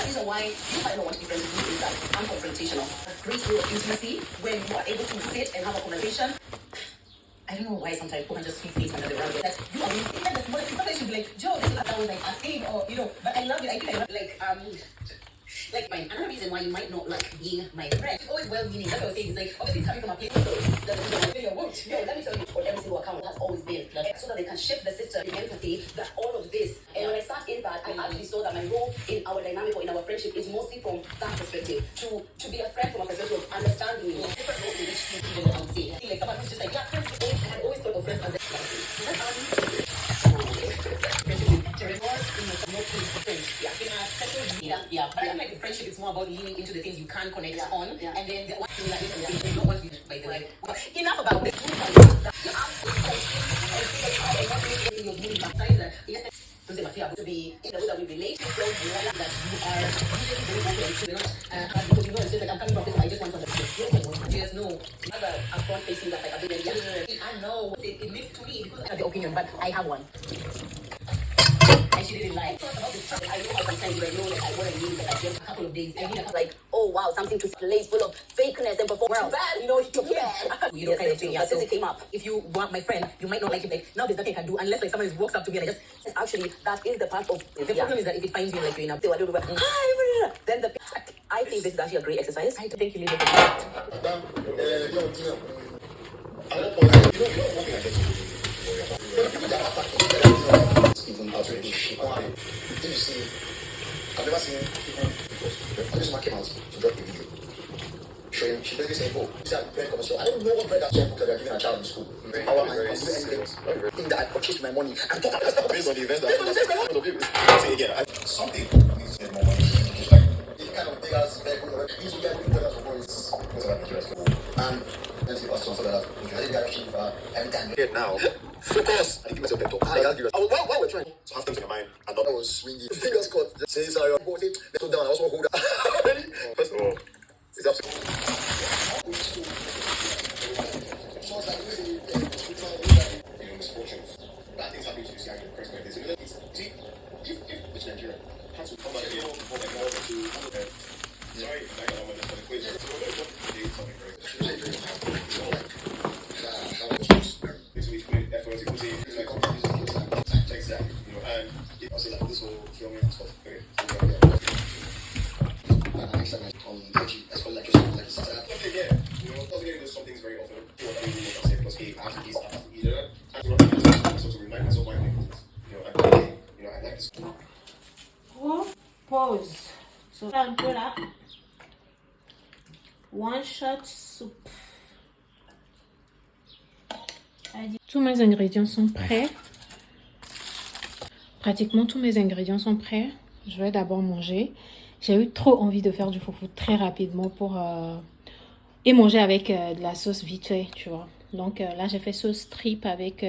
reason why you might not want to be friends with me is that I'm confrontational. A great deal of intimacy when you are able to sit and have a conversation. I don't know why sometimes people can just sweep things under the rug. That you are really even the smallest thing. Sometimes you'll be like, Joe, this is that was like a thing, or you know. But I love it. I think I love like mine. Another reason why you might not like being my friend. It's always well-meaning. That's what I was saying. It's like obviously it's coming from a place. So that your wound. Yo, let me tell you, on every single account has always been like, so that they can shift the system, the empathy, that all of this. And when I sat in that, I actually saw that my role in our dynamic or in our friendship is mostly from that perspective. To be a friend from a perspective of understanding you. Different roles in which people I would say. Like someone who's just like, yeah, friends. I had always thought of friends as a yeah. But I feel like the friendship is more about leaning into the things you can connect on, and then the one thing that is not what we by the way. Enough about this. To be in the way that we relate, that you are because you know it's just like I'm coming from this, I just want to understand. There's no other front facing that like a bit. I know it makes to me because I have the opinion, but I have one. And she didn't like. I know how sometimes you know that I want to leave like just a couple of days. I mean, like, oh wow, something to place full of fakeness and perform too bad. You know, you know, kind of thing. Yeah, since it came up, if you want my friend, you might not like it. Like now, there's nothing I can do unless like someone just walks up to me and I just. Actually, that is the part of the problem is that if it finds you like you're in a hi, then I think this is actually a great exercise. I think you need to. Even outrage. Did you see? I've never seen people. I just came out to drop a video. Showing she basically saying, oh, this is a bread commercial. I don't know what bread that's because they're giving a child in school. How am I thing that I purchased my money and talk about stuff based on the events that say again. Something needs to get more money. Just like the kind of big ass vehicle, usually get $1 million for boys. And then see us something like that. I didn't get a sheet for every time. Now. Focus. I give myself pep talk. Why we're trying to have things in your mind and not was swingy. Fingers crossed. Say sorry. Let's go down. I also hold that. Ready? First of all, it's absolutely. Misfortunes. Bad things happen to you. See, I can press my this. See, if which Nigeria has to come back here before they go to. Sorry, I got on this for the quiz. Something very. Pause. So I'll put up 1 shot soup. Tous mes ingrédients sont prêts. Pratiquement tous mes ingrédients sont prêts. Je vais d'abord manger. J'ai eu trop envie de faire du foufou très rapidement pour et manger avec de la sauce vite fait, tu vois. Donc là, j'ai fait sauce tripe avec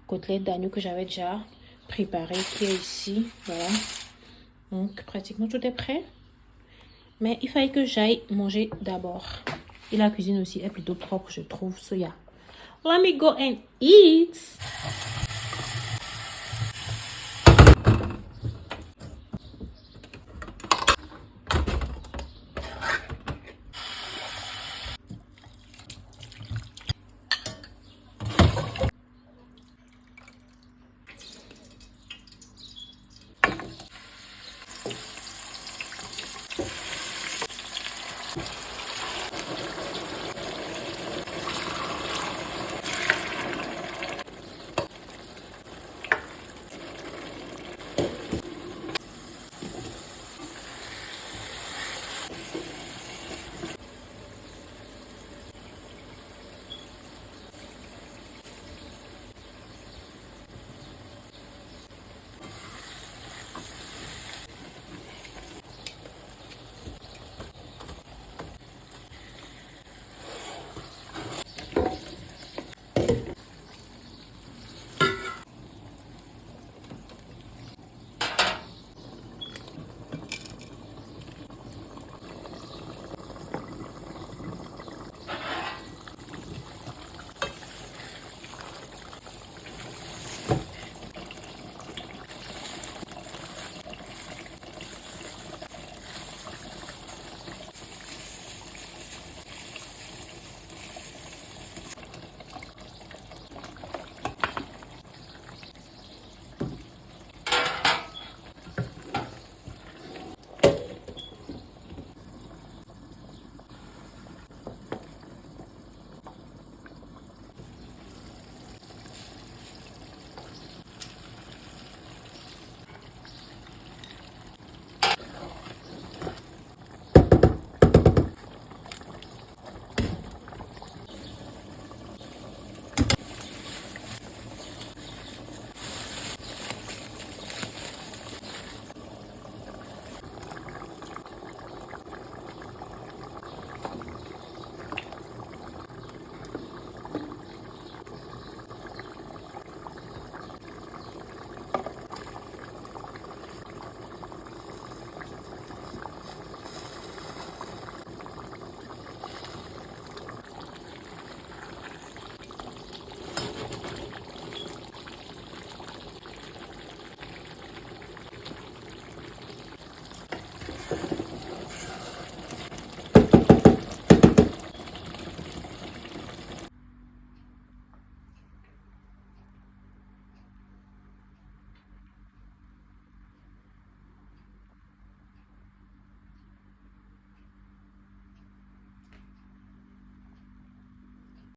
côtelette d'agneau que j'avais déjà préparé qui est ici. Voilà. Donc pratiquement tout est prêt. Mais il fallait que j'aille manger d'abord. Et la cuisine aussi est plutôt propre, je trouve. So yeah. Let me go and eat.